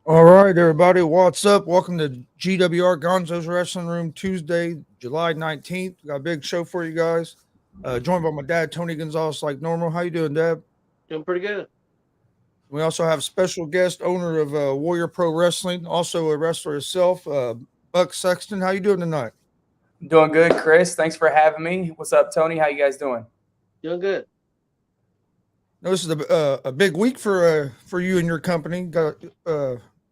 All right, everybody, what's up? Welcome to G.W.R. Gonzo's Wrestling Room, Tuesday, July 19th. Got a big show for you guys. Joined by my dad, Tony Gonzalez, like normal. How you doing, Dad? Doing pretty good. We also have special guest, owner of Warrior Pro Wrestling, also a wrestler himself, Buck Sexton. How you doing tonight? Doing good, Chris. Thanks for having me. What's up, Tony? How you guys doing? Doing good. Now, this is a big week for you and your company. Got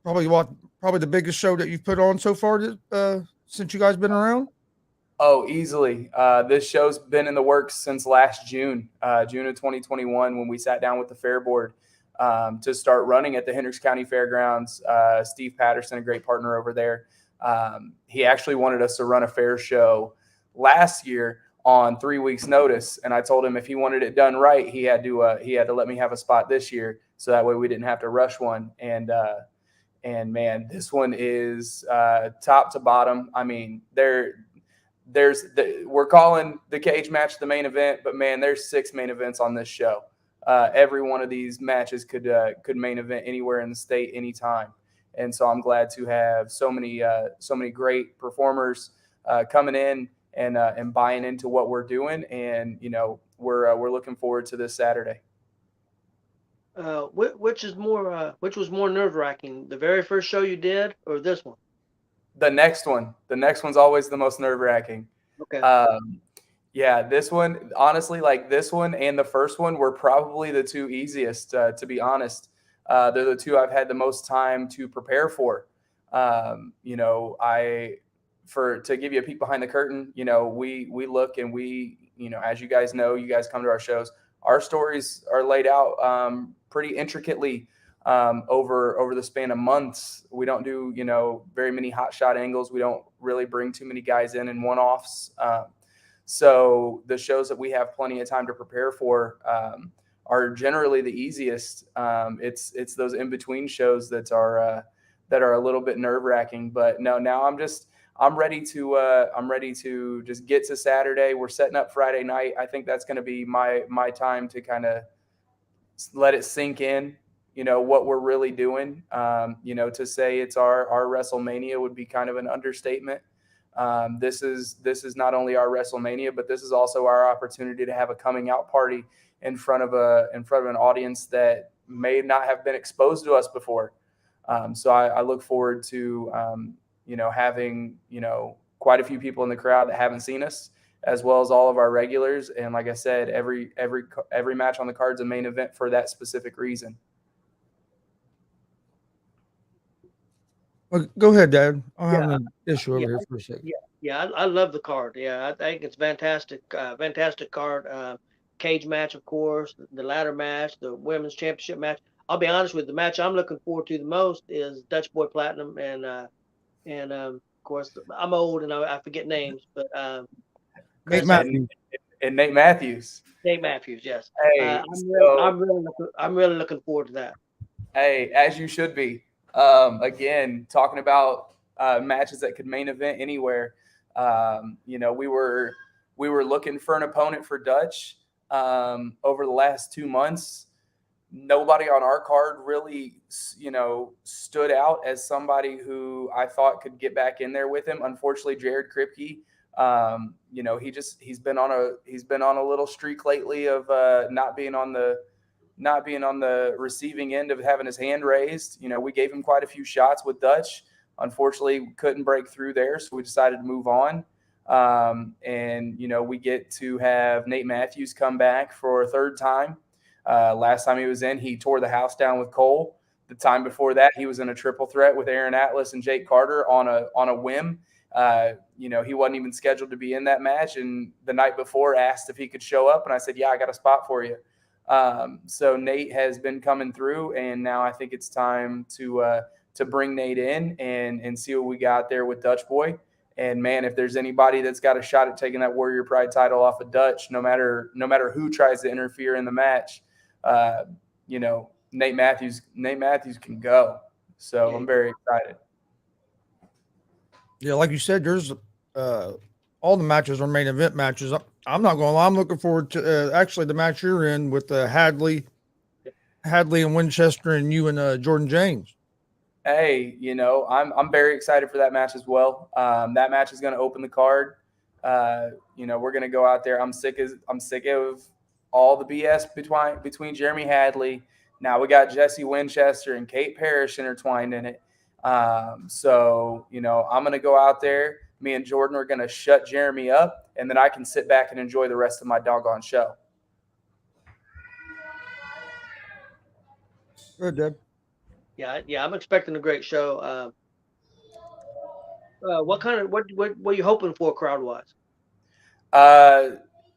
probably the biggest show that you've put on so far since you guys been around. Oh, easily. This show's been in the works since last June, June of 2021, when we sat down with the Fair Board to start running at the Hendricks County Fairgrounds. Steve Patterson, a great partner over there, he actually wanted us to run a fair show last year on 3 weeks' notice, and I told him if he wanted it done right, he had to let me have a spot this year, so that way we didn't have to rush one. And man, this one is top to bottom. I mean, we're calling the cage match the main event, but man, there's 6 main events on this show. Every one of these matches could main event anywhere in the state, anytime. And so I'm glad to have so many great performers coming in and buying into what we're doing. And we're looking forward to this Saturday. Which was more nerve-wracking, the very first show you did or this one? The next one's always the most nerve-wracking. Okay. Yeah, this one, honestly, like this one and the first one were probably the 2 easiest, to be honest. They're the 2 I've had the most time to prepare for. To give you a peek behind the curtain, we look and as you guys know, you guys come to our shows, our stories are laid out pretty intricately over the span of months. We don't do, very many hot shot angles. We don't really bring too many guys in one-offs. So the shows that we have plenty of time to prepare for are generally the easiest. It's those in-between shows that are a little bit nerve-wracking. But no, now I'm ready to just get to Saturday. We're setting up Friday night. I think that's going to be my time to kind of let it sink in, what we're really doing. To say it's our WrestleMania would be kind of an understatement. This is not only our WrestleMania, but this is also our opportunity to have a coming out party in front of an audience that may not have been exposed to us before. So I look forward to having quite a few people in the crowd that haven't seen us, as well as all of our regulars. And like I said, every match on the card is a main event for that specific reason. Well, go ahead, Dad. I'll have an issue over here for a second. Yeah, I love the card. Yeah, I think it's fantastic. Fantastic card. cage match, of course, the ladder match, the women's championship match. I'll be honest with you, the match I'm looking forward to the most is Dutch Boy Platinum and of course I'm old and I forget names, but Nate Chris Matthews. And Nate Matthews. Nate Matthews, yes. Hey, so I'm really looking forward to that. hey, as you should be. Again, talking about matches that could main event anywhere. You know, we were looking for an opponent for Dutch over the last 2 months. Nobody on our card really, you know, stood out as somebody who I thought could get back in there with him. Unfortunately, Jared Kripke, you know, he's been on a little streak lately of not being on the receiving end of having his hand raised. You know, we gave him quite a few shots with Dutch. Unfortunately, couldn't break through there, so we decided to move on. And you know, we get to have Nate Matthews come back for a third time. Last time he was in, he tore the house down with Cole. The time before that, he was in a triple threat with Aaron Atlas and Jake Carter on a whim. You know, he wasn't even scheduled to be in that match, and the night before asked if he could show up, and I said, "Yeah, I got a spot for you." So Nate has been coming through, and now I think it's time to bring Nate in and see what we got there with Dutch Boy. And man, if there's anybody that's got a shot at taking that Warrior Pride title off of Dutch, no matter who tries to interfere in the match, you know, Nate Matthews can go. So Yeah. I'm very excited. Yeah, like you said, there's all the matches are main event matches. I'm not going to lie. I'm looking forward to actually the match you're in with Hadley and Winchester and you and Jordan James. Hey, you know, I'm very excited for that match as well. That match is going to open the card. You know, we're going to go out there. I'm sick of all the BS between Jeremy Hadley. Now we got Jesse Winchester and Kate Parrish intertwined in it. So, you know, I'm going to go out there. Me and Jordan are going to shut Jeremy up, and then I can sit back and enjoy the rest of my doggone show. Good, Deb. Yeah, I'm expecting a great show. What are you hoping for crowd wise?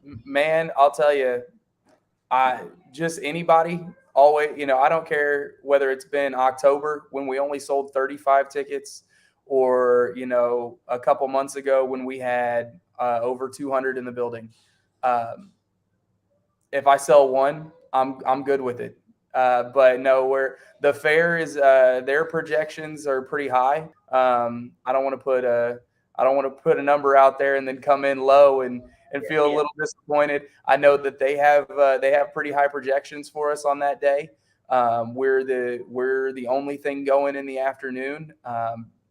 Man, I'll tell you, just anybody. Always, you know, I don't care whether it's been October when we only sold 35 tickets, or you know, a couple months ago when we had over 200 in the building. If I sell one, I'm good with it. But no, the fair is their projections are pretty high. I don't want to put a number out there and then come in low and feel a little disappointed. I know that they have pretty high projections for us on that day. We're the only thing going in the afternoon,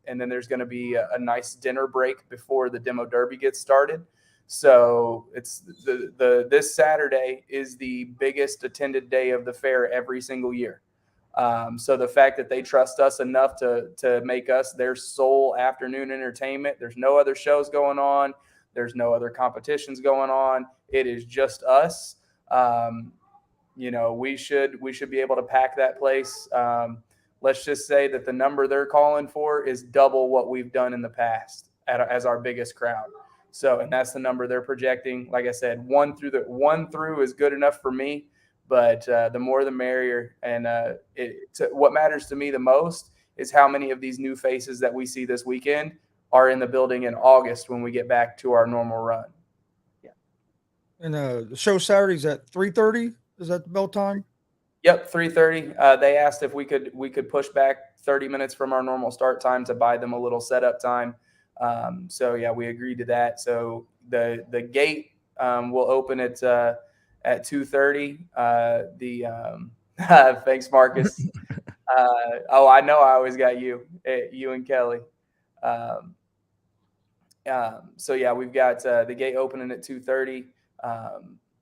and then there's going to be a nice dinner break before the demo derby gets started. So it's this Saturday is the biggest attended day of the fair every single year. So the fact that they trust us enough to make us their sole afternoon entertainment, there's no other shows going on. There's no other competitions going on. It is just us. You know, we should be able to pack that place. Let's just say that the number they're calling for is double what we've done in the past as our biggest crowd. So, and that's the number they're projecting. Like I said, one through is good enough for me, but the more the merrier. And what matters to me the most is how many of these new faces that we see this weekend are in the building in August when we get back to our normal run. Yeah. And the show Saturday's at 3:30. Is that the bell time? Yep, 3:30. They asked if we could push back 30 minutes from our normal start time to buy them a little setup time. So yeah, we agreed to that. So the gate will open at 2:30. Thanks, Marcus. I know I always got you and Kelly. So yeah, we've got the gate opening at 2:30.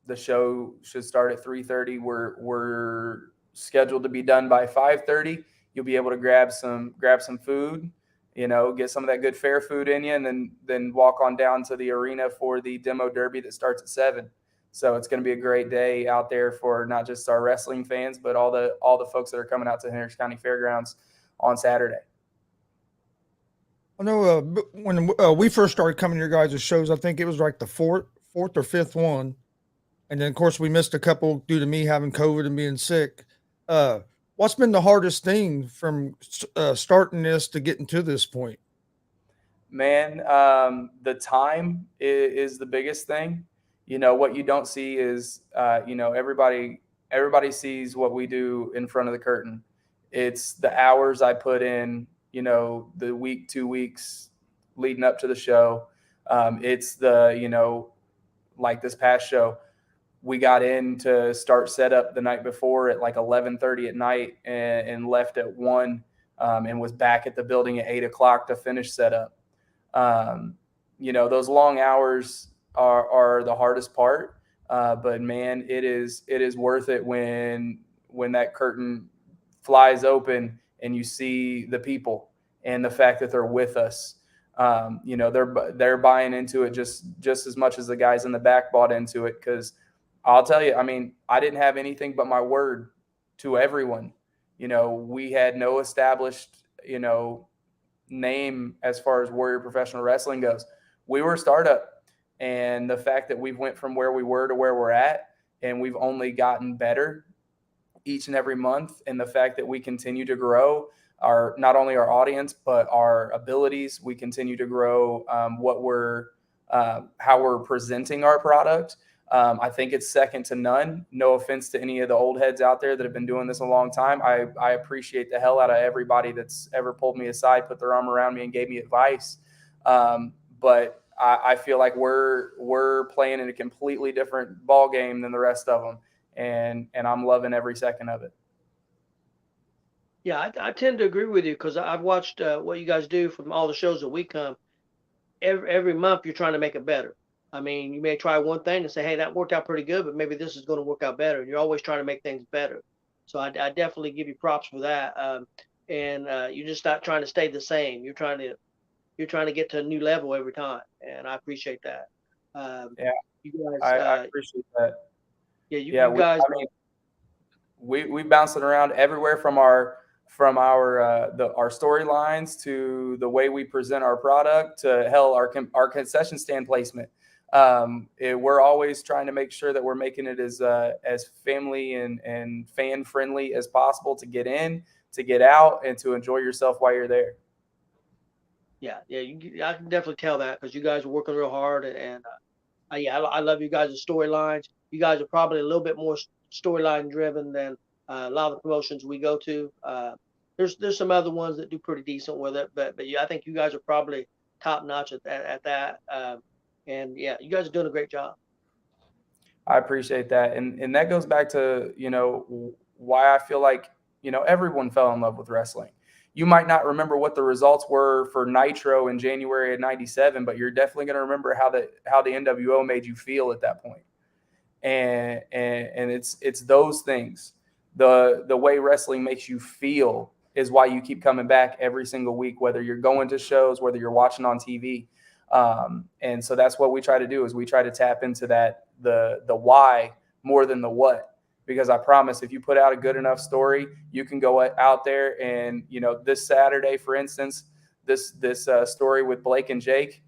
The show should start at 3:30. We're scheduled to be done by 5:30. You'll be able to grab some food, you know, get some of that good fair food in you, and then walk on down to the arena for the demo derby that starts at 7. So it's going to be a great day out there for not just our wrestling fans, but all the folks that are coming out to Henry County Fairgrounds on Saturday. I know when we first started coming to your guys' shows, I think it was like the fourth or fifth one. And then, of course, we missed a couple due to me having COVID and being sick. What's been the hardest thing from starting this to getting to this point? Man, the time is the biggest thing. What you don't see is, everybody sees what we do in front of the curtain. It's the hours I put in, the week, 2 weeks leading up to the show. It's like this past show, we got in to start setup the night before at like 11:30 at night and left at 1, and was back at the building at 8 o'clock to finish setup. Those long hours are the hardest part. But man, it is worth it when that curtain flies open and you see the people and the fact that they're with us. They're buying into it just as much as the guys in the back bought into it. Because I'll tell you, I mean, I didn't have anything but my word to everyone. We had no established, name as far as Warrior Professional Wrestling goes. We were a startup, and the fact that we've went from where we were to where we're at, and we've only gotten better each and every month, and the fact that we continue to grow not only our audience but our abilities. We continue to grow how we're presenting our product. I think it's second to none. No offense to any of the old heads out there that have been doing this a long time. I appreciate the hell out of everybody that's ever pulled me aside, put their arm around me, and gave me advice. But I feel like we're playing in a completely different ball game than the rest of them, and I'm loving every second of it. Yeah, I tend to agree with you because I've watched what you guys do from all the shows that we come. Every month you're trying to make it better. I mean, you may try one thing and say, hey, that worked out pretty good, but maybe this is going to work out better. And you're always trying to make things better. So I definitely give you props for that. And you're just not trying to stay the same. You're trying to get to a new level every time. And I appreciate that. Yeah, You guys, I appreciate that. Yeah, you guys. We bouncing around everywhere from our storylines to the way we present our product to hell our concession stand placement. We're always trying to make sure that we're making it as family and fan friendly as possible to get in, to get out, and to enjoy yourself while you're there. Yeah, I can definitely tell that because you guys are working real hard, and I love you guys' storylines. You guys are probably a little bit more storyline driven than a lot of the promotions we go to. There's some other ones that do pretty decent with it, but yeah, I think you guys are probably top notch at that. And yeah, you guys are doing a great job. I appreciate that, and that goes back to why I feel like everyone fell in love with wrestling. You might not remember what the results were for Nitro in January of '97, but you're definitely going to remember how the NWO made you feel at that point. And it's those things. The way wrestling makes you feel is why you keep coming back every single week, whether you're going to shows, whether you're watching on TV. And so that's what we try to do, is we try to tap into that, the why more than the what. Because I promise, if you put out a good enough story, you can go out there and, this Saturday, for instance, this story with Blake and Jake,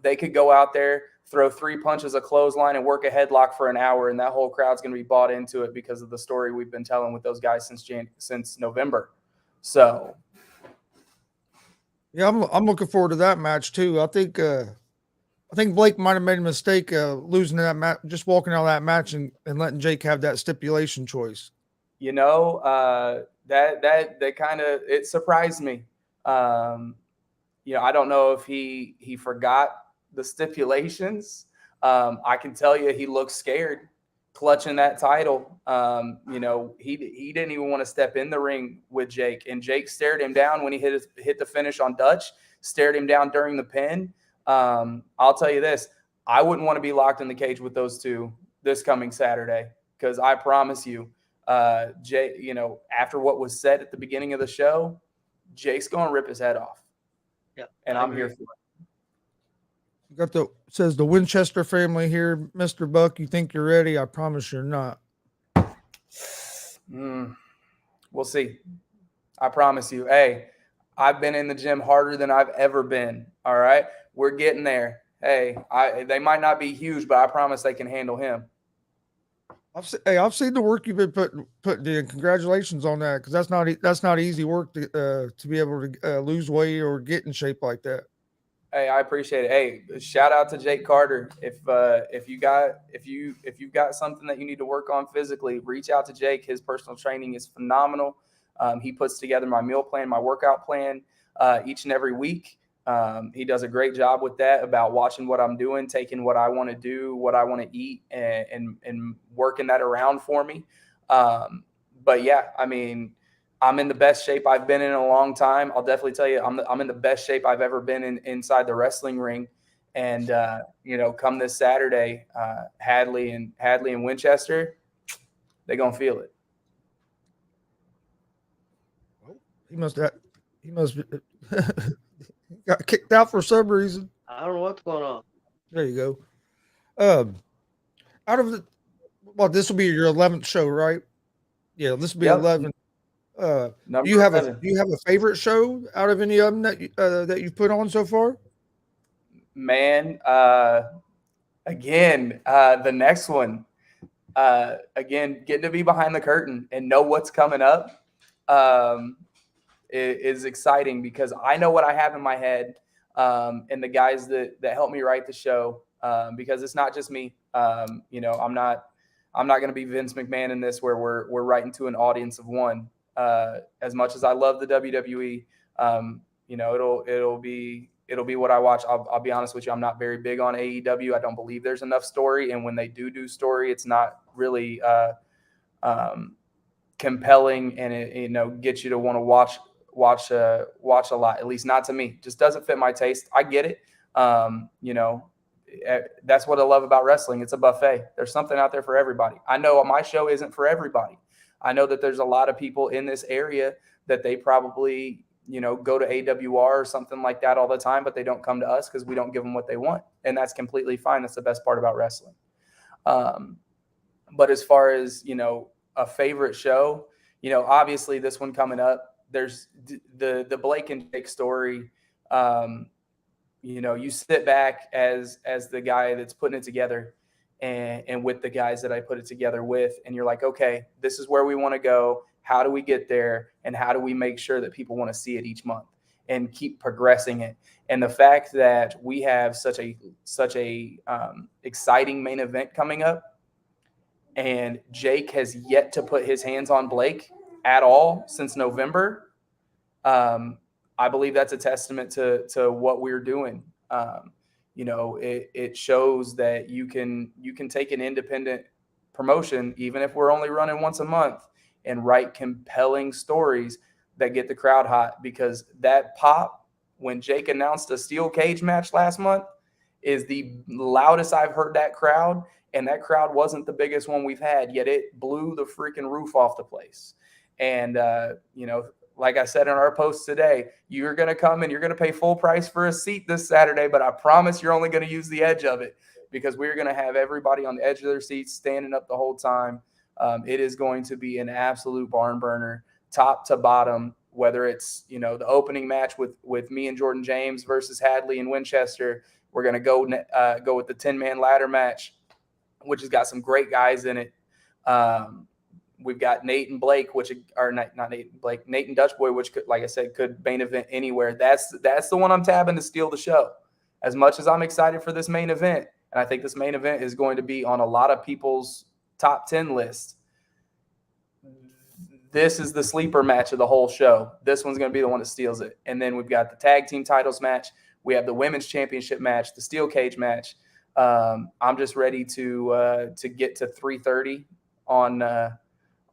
they could go out there, throw 3 punches, a clothesline, and work a headlock for an hour, and that whole crowd's going to be bought into it because of the story we've been telling with those guys since November. So, yeah, I'm looking forward to that match too. I think Blake might have made a mistake losing that match, just walking out of that match and letting Jake have that stipulation choice. That kind of, it surprised me. I don't know if he forgot the stipulations. I can tell you he looked scared clutching that title. He didn't even want to step in the ring with Jake, and Jake stared him down when he hit the finish on Dutch, stared him down during the pin. I'll tell you this, I wouldn't want to be locked in the cage with those two this coming Saturday, because I promise you, Jake, after what was said at the beginning of the show, Jake's going to rip his head off. Yeah, and I'm here for it. You got says the Winchester family here, Mr. Buck. You think you're ready? I promise you're not. We'll see. I promise you. Hey, I've been in the gym harder than I've ever been. All right, we're getting there. Hey, they might not be huge, but I promise they can handle him. I've seen the work you've been putting in. Congratulations on that, because that's not easy work to be able to lose weight or get in shape like that. Hey, I appreciate it. Hey, shout out to Jake Carter. If you've got something that you need to work on physically, reach out to Jake. His personal training is phenomenal. He puts together my meal plan, my workout plan each and every week. He does a great job with that, about watching what I'm doing, taking what I want to do, what I want to eat, and working that around for me. But yeah, I mean, I'm in the best shape I've been in a long time. I'll definitely tell you, I'm in the best shape I've ever been in inside the wrestling ring. And come this Saturday, Hadley and Winchester, they're gonna feel it. Well, he must got kicked out for some reason. I don't know what's going on. There you go. Out of the this will be your 11th show, right? Yeah, this will be Yep. 11. Number Do you have 11. do you have a favorite show out of any of them that you've put on so far? Man, again, the next one, again, getting to be behind the curtain and know what's coming up is exciting, because I know what I have in my head, and the guys that help me write the show, because it's not just me. I'm not going to be Vince McMahon in this, where we're writing to an audience of one. As much as I love the WWE, it'll be what I watch. I'll be honest with you. I'm not very big on AEW. I don't believe there's enough story, and when they do story, it's not really compelling, and it gets you to want to watch a lot. At least not to me. Just doesn't fit my taste. I get it. That's what I love about wrestling. It's a buffet. There's something out there for everybody. I know my show isn't for everybody. I know that there's a lot of people in this area that they probably, go to AWR or something like that all the time, but they don't come to us because we don't give them what they want. And that's completely fine. That's the best part about wrestling. But as far as, a favorite show, obviously this one coming up, there's the Blake and Jake story. You sit back as the guy that's putting it together, and with the guys that I put it together with, and you're like, okay, this is where we want to go. How do we get there? And how do we make sure that people want to see it each month and keep progressing it? And the fact that we have such a exciting main event coming up, and Jake has yet to put his hands on Blake at all since November. I believe that's a testament to what we're doing. It shows that you can take an independent promotion, even if we're only running once a month, and write compelling stories that get the crowd hot. Because that pop when Jake announced a steel cage match last month is the loudest I've heard that crowd. And that crowd wasn't the biggest one we've had, yet it blew the freaking roof off the place. And, like I said in our post today, you're going to come and you're going to pay full price for a seat this Saturday, but I promise you're only going to use the edge of it, because we're going to have everybody on the edge of their seats standing up the whole time. It is going to be an absolute barn burner, top to bottom, whether it's, the opening match with me and Jordan James versus Hadley and Winchester. We're going to go with the 10-man ladder match, which has got some great guys in it. We've got Nate and Blake, Nate and Dutch Boy, which could, like I said, could main event anywhere. That's the one I'm tabbing to steal the show. As much as I'm excited for this main event, and I think this main event is going to be on a lot of people's top 10 list, this is the sleeper match of the whole show. This one's going to be the one that steals it. And then we've got the tag team titles match. We have the women's championship match, the steel cage match. I'm just ready to get to 3:30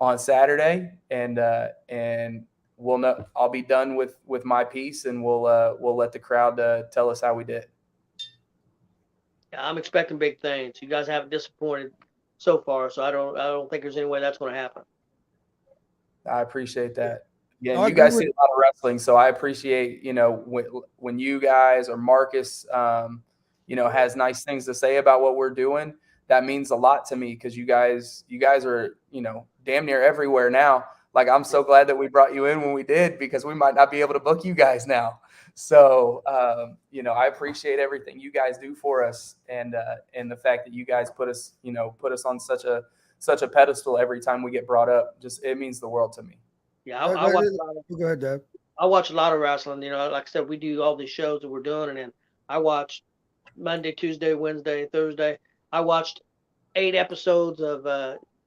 on Saturday, and we'll know. I'll be done with my piece, and we'll let the crowd tell us how we did. Yeah, I'm expecting big things. You guys haven't disappointed so far, so I don't think there's any way that's going to happen. I appreciate that. Yeah, No, you guys see a lot of wrestling, so I appreciate when you guys or Marcus has nice things to say about what we're doing. That means a lot to me, because you guys are damn near everywhere now. Like, I'm so glad that we brought you in when we did, because we might not be able to book you guys now. So I appreciate everything you guys do for us, and the fact that you guys put us on such such a pedestal every time we get brought up. Just it means the world to me. Yeah, I watch a lot of. Go ahead, Dad. I watch a lot of wrestling. You know, like I said, we do all these shows that we're doing, and then I watch Monday, Tuesday, Wednesday, Thursday. I watched 8 episodes of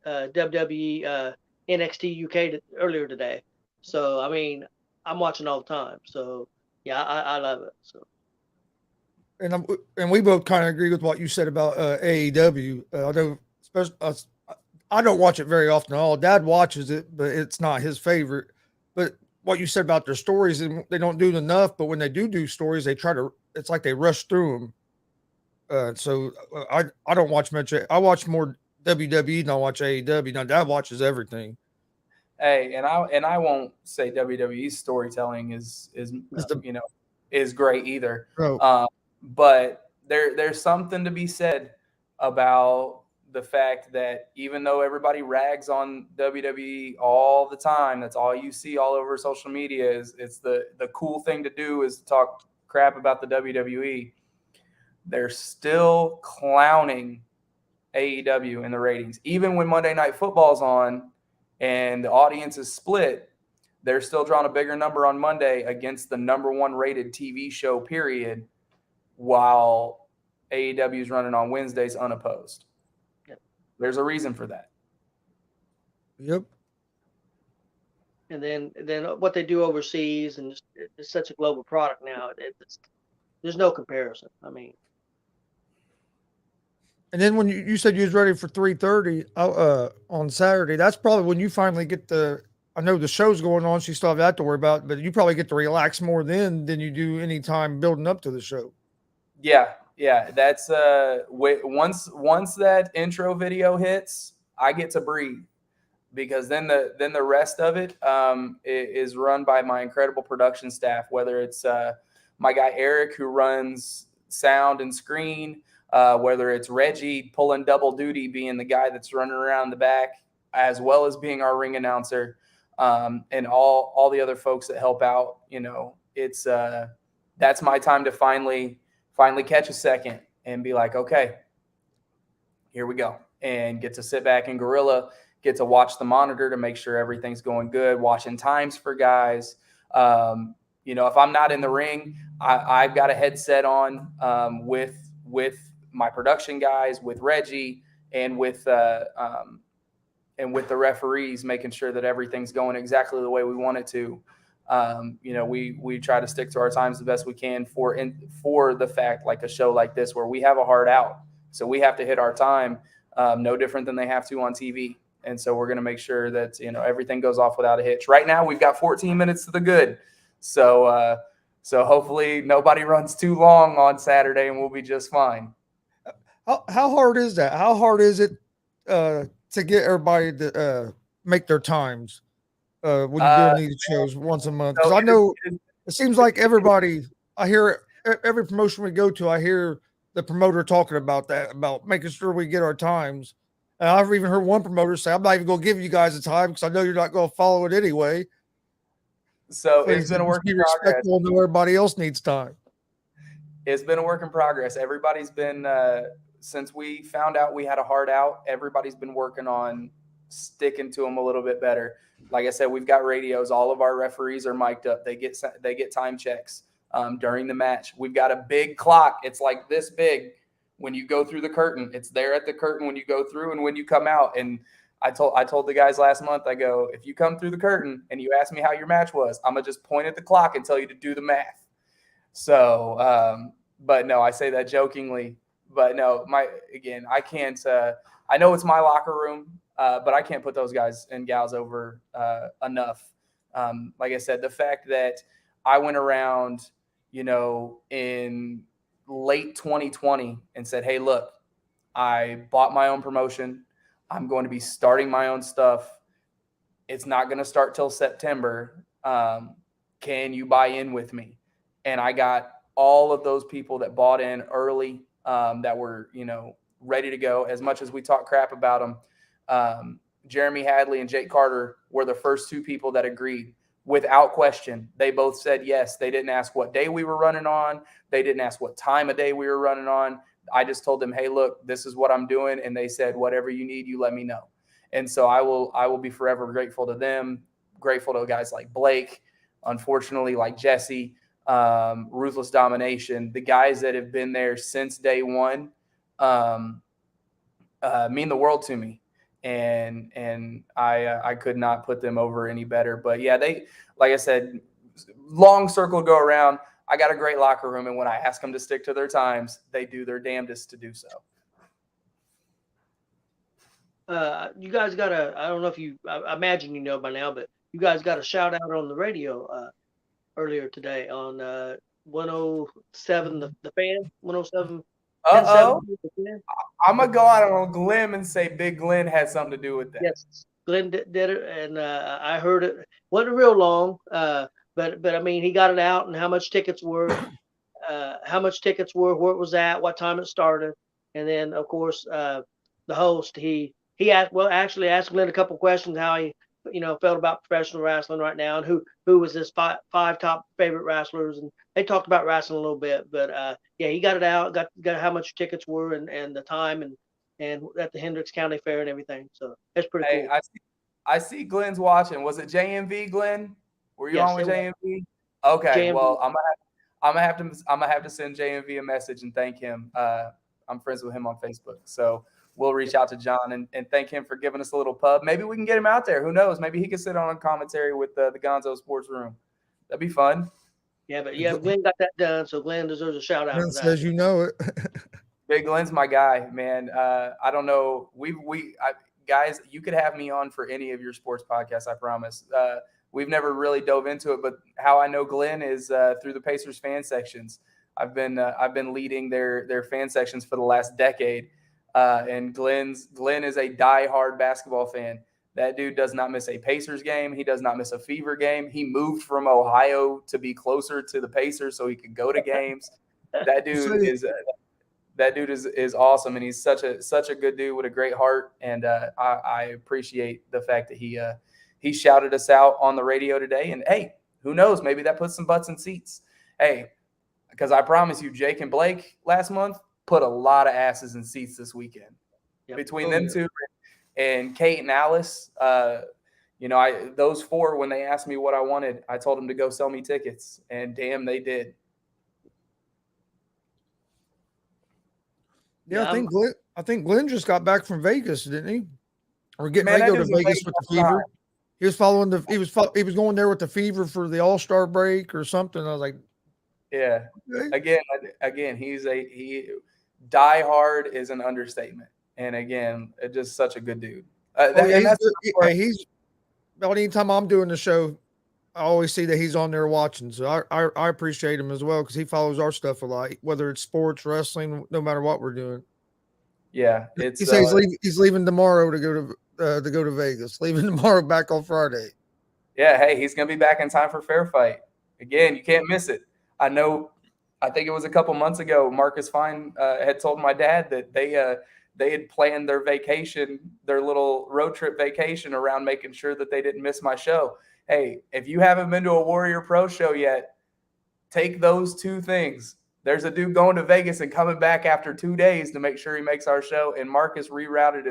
WWE NXT UK earlier today. So I mean, I'm watching all the time. So yeah, I love it. So. And we both kind of agree with what you said about AEW. I know, especially I don't watch it very often at all. Dad watches it, but it's not his favorite. But what you said about their stories, and they don't do enough. But when they do stories, they try to. It's like they rush through them. I don't watch much. I watch more WWE than I watch AEW. Now Dad watches everything. Hey, and I won't say WWE's storytelling is great either. Oh. But there's something to be said about the fact that even though everybody rags on WWE all the time, that's all you see all over social media is it's the cool thing to do is to talk crap about the WWE. They're still clowning AEW in the ratings. Even when Monday Night Football's on and the audience is split, they're still drawing a bigger number on Monday against the number 1 rated TV show, period, while AEW is running on Wednesdays unopposed. Yep. There's a reason for that. Yep. And then what they do overseas, and it's such a global product now. There's no comparison. I mean. And then when you said you was ready for 3:30 on Saturday, that's probably when you finally get I know the show's going on, so you still have that to worry about, but you probably get to relax more then than you do any time building up to the show. Yeah. That's once that intro video hits, I get to breathe, because then the rest of it is run by my incredible production staff. Whether it's my guy Eric, who runs sound and screen, whether it's Reggie pulling double duty, being the guy that's running around the back, as well as being our ring announcer, and all the other folks that help out. It's that's my time to finally catch a second and be like, okay, here we go, and get to sit back and gorilla, get to watch the monitor to make sure everything's going good, watching times for guys. If I'm not in the ring, I've got a headset on with my production guys, with Reggie, and with the referees, making sure that everything's going exactly the way we want it to. We try to stick to our times the best we can for the fact, like a show like this where we have a hard out, so we have to hit our time, no different than they have to on TV. And so we're going to make sure that everything goes off without a hitch. Right now, we've got 14 minutes to the good, so hopefully nobody runs too long on Saturday, and we'll be just fine. How hard is that? How hard is it to get everybody to make their times when you're doing these shows once a month? Because I know it seems like everybody, I hear every promotion we go to, I hear the promoter talking about that, about making sure we get our times. And I've even heard one promoter say, I'm not even going to give you guys a time because I know you're not going to follow it anyway. So it's been a work in progress. Everybody else needs time. It's been a work in progress. Everybody's been, since we found out we had a hard out, everybody's been working on sticking to them a little bit better. Like I said, we've got radios. All of our referees are mic'd up. They get time checks during the match. We've got a big clock. It's like this big. When you go through the curtain, it's there at the curtain when you go through and when you come out. And I told the guys last month, I go, if you come through the curtain and you ask me how your match was, I'm going to just point at the clock and tell you to do the math. So, but no, I say that jokingly. But no, I can't. I know it's my locker room, but I can't put those guys and gals over enough. Like I said, the fact that I went around, in late 2020 and said, hey, look, I bought my own promotion. I'm going to be starting my own stuff. It's not going to start till September. Can you buy in with me? And I got all of those people that bought in early, that were, ready to go. As much as we talk crap about them, Jeremy Hadley and Jake Carter were the first 2 people that agreed without question. They both said yes. They didn't ask what day we were running on. They didn't ask what time of day we were running on. I just told them, hey, look, this is what I'm doing. And they said, whatever you need, you let me know. And so I will be forever grateful to them, grateful to guys like Blake, unfortunately, like Jesse, Ruthless Domination, the guys that have been there since day one, mean the world to me. And I could not put them over any better. But yeah, they, like I said, long circle go around. I got a great locker room, and when I ask them to stick to their times, they do their damnedest to do so. You guys got I don't know if I imagine you know by now, but you guys got a shout out on the radio earlier today on 107, the fan, 107. Uh-oh. I'm going to go out on a limb and say Big Glenn had something to do with that. Yes, Glenn did it, and I heard it. Wasn't real long, but I mean, he got it out and how much tickets were, where it was at, what time it started, and then of course the host he actually asked Glenn a couple questions how he felt about professional wrestling right now and who was his five top favorite wrestlers, and they talked about wrestling a little bit, but yeah, he got it out, got how much tickets were and the time and at the Hendricks County Fair and everything. So that's pretty cool. I see Glenn's watching. Was it JMV, Glenn? Were you on with JMV? Okay, JMV. Well, I'm gonna have to send JMV a message and thank him. I'm friends with him on Facebook, so we'll reach out to John and thank him for giving us a little pub. Maybe we can get him out there. Who knows? Maybe he can sit on a commentary with the Gonzo Sports Room. That'd be fun. Yeah, but yeah, Glenn got that done, so Glenn deserves a shout out. Glenn says you know it. Big Glenn's my guy, man. I don't know. Guys, you could have me on for any of your sports podcasts, I promise. We've never really dove into it, but how I know Glenn is through the Pacers fan sections. I've been leading their fan sections for the last decade, and Glenn is a diehard basketball fan. That dude does not miss a Pacers game. He does not miss a Fever game. He moved from Ohio to be closer to the Pacers so he could go to games. That dude is awesome, and he's such a good dude with a great heart. And I appreciate the fact that he shouted us out on the radio today. And hey, who knows? Maybe that puts some butts in seats. Hey, because I promise you, Jake and Blake last month put a lot of asses in seats this weekend. Yep. Between them two and Kate and Alice, those four, when they asked me what I wanted, I told them to go sell me tickets, and damn, they did. Yeah, I think Glenn just got back from Vegas, didn't he? Or getting ready to go to Vegas with the Fever. He was he was going there with the Fever for the All-Star break or something. I was like, yeah. Okay. Again, die hard is an understatement. And again, just such a good dude. Anytime I'm doing the show, I always see that he's on there watching. So I appreciate him as well because he follows our stuff a lot, whether it's sports, wrestling, no matter what we're doing. Yeah, he says he's leaving tomorrow to go to Vegas. Leaving tomorrow, back on Friday. Yeah, hey, he's gonna be back in time for Fair Fight. Again, you can't miss it. I think it was a couple months ago. Marcus Fine had told my dad that they had planned their vacation, their little road trip vacation, around making sure that they didn't miss my show. Hey, if you haven't been to a Warrior Pro show yet, take those two things. There's a dude going to Vegas and coming back after 2 days to make sure he makes our show. And Marcus rerouted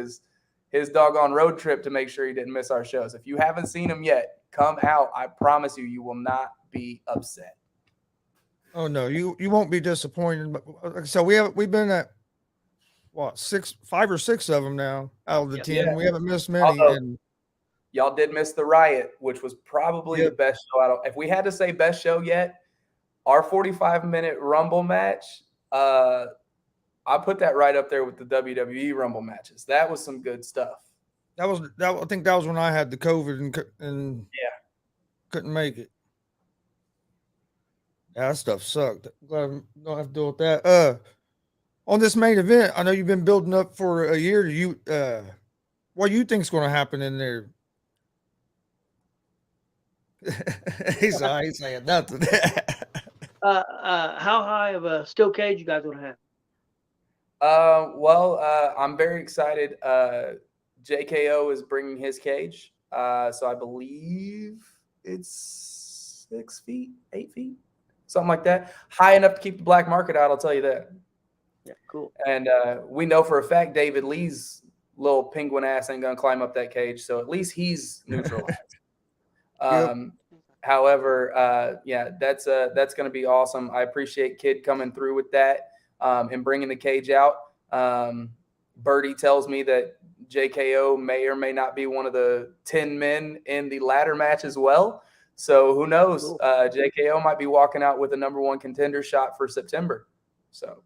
his doggone road trip to make sure he didn't miss our shows. If you haven't seen him yet, come out. I promise you will not be upset. Oh no, you won't be disappointed. But so we've been at what 5 or 6 of them now out of the 10. Yeah. We haven't missed many. Although, y'all did miss the Riot, which was probably the best show. If we had to say best show yet, our 45-minute Rumble match, I put that right up there with the WWE Rumble matches. That was some good stuff. I think that was when I had the COVID and couldn't make it. Yeah, that stuff sucked. Glad I don't have to deal with that. On this main event, I know you've been building up for a year. What do you think's going to happen in there? He's saying nothing. How high of a steel cage you guys going to have? I'm very excited. JKO is bringing his cage. So I believe it's 6 feet, 8 feet, something like that. High enough to keep the black market out, I'll tell you that. Yeah, cool. And we know for a fact David Lee's little penguin ass ain't gonna climb up that cage. So at least he's neutralized. Yep. However, yeah, that's going to be awesome. I appreciate Kid coming through with that and bringing the cage out. Birdie tells me that JKO may or may not be one of the 10 men in the ladder match as well. So who knows? Cool. JKO might be walking out with a number one contender shot for September. So.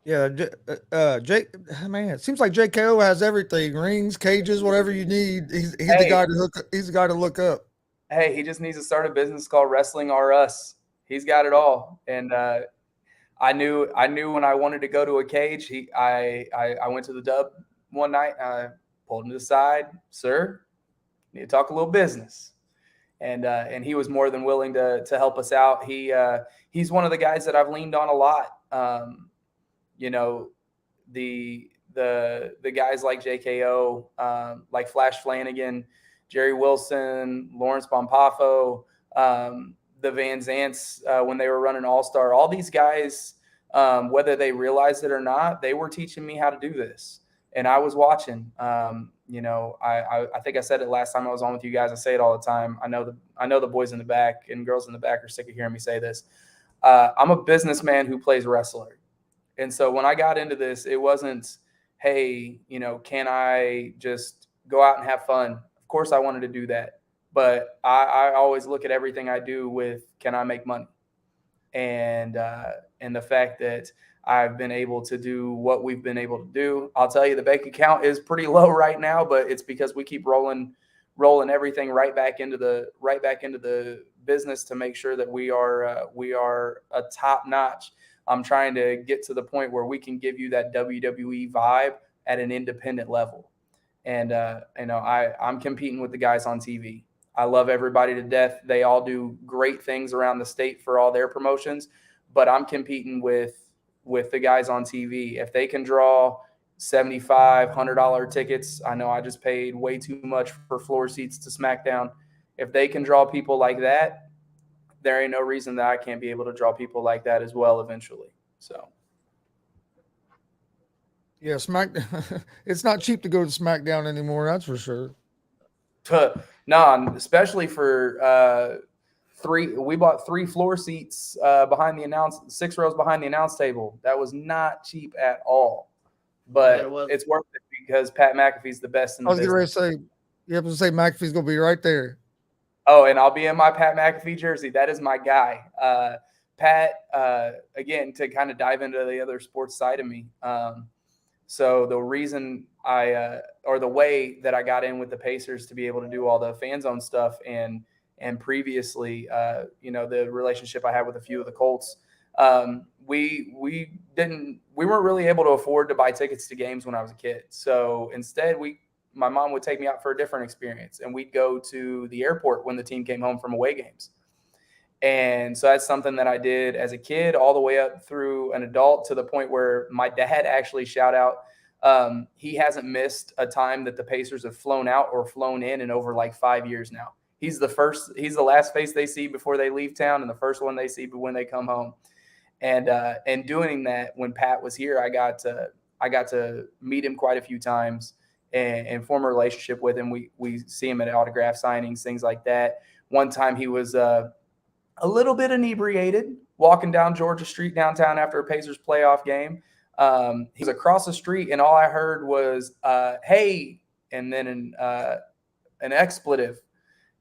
Yeah, Jake. Man, it seems like JKO has everything: rings, cages, whatever you need. He's the guy to hook. He's the guy to look up. Hey, he just needs to start a business called Wrestling R Us. He's got it all. And I knew when I wanted to go to a cage. I went to the Dub one night. I pulled him to the side, sir. Need to talk a little business. And he was more than willing to help us out. He's one of the guys that I've leaned on a lot. You know, the guys like JKO, like Flash Flanagan, Jerry Wilson, Lawrence Bompafo, the Van Zants when they were running All-Star, all these guys, whether they realized it or not, they were teaching me how to do this. And I was watching. You know, I think I said it last time I was on with you guys. I say it all the time. I know the boys in the back and girls in the back are sick of hearing me say this. I'm a businessman who plays wrestler. And so when I got into this, it wasn't, hey, you know, can I just go out and have fun? Of course I wanted to do that. But I always look at everything I do with, can I make money? And the fact that I've been able to do what we've been able to do. I'll tell you, the bank account is pretty low right now, but it's because we keep rolling everything right back into the business to make sure that we are a top notch. I'm trying to get to the point where we can give you that WWE vibe at an independent level. And you know, I'm competing with the guys on TV. I love everybody to death. They all do great things around the state for all their promotions, but I'm competing with the guys on TV. If they can draw $75, $100 tickets, I know I just paid way too much for floor seats to SmackDown. If they can draw people like that, there ain't no reason that I can't be able to draw people like that as well eventually. So. Yeah, it's not cheap to go to SmackDown anymore. That's for sure. No, especially for we bought 3 floor seats behind the 6 rows behind the announce table. That was not cheap at all, but it's worth it because Pat McAfee's the best in the business. I was going to say, you have to say McAfee's going to be right there. Oh, and I'll be in my Pat McAfee jersey. That is my guy. Pat, again, to kind of dive into the other sports side of me. So the reason or the way that I got in with the Pacers to be able to do all the fan zone stuff and previously, you know, the relationship I had with a few of the Colts, we weren't really able to afford to buy tickets to games when I was a kid. So instead, my mom would take me out for a different experience, and we'd go to the airport when the team came home from away games. And so that's something that I did as a kid all the way up through an adult, to the point where my dad actually, shout out, he hasn't missed a time that the Pacers have flown out or flown in over like 5 years now. He's the last face they see before they leave town, and the first one they see when they come home. And doing that when Pat was here, I got to meet him quite a few times and form a relationship with him. We see him at autograph signings, things like that. One time he was a little bit inebriated walking down Georgia Street downtown after a Pacers playoff game. He was across the street, and all I heard was "Hey," and then an expletive.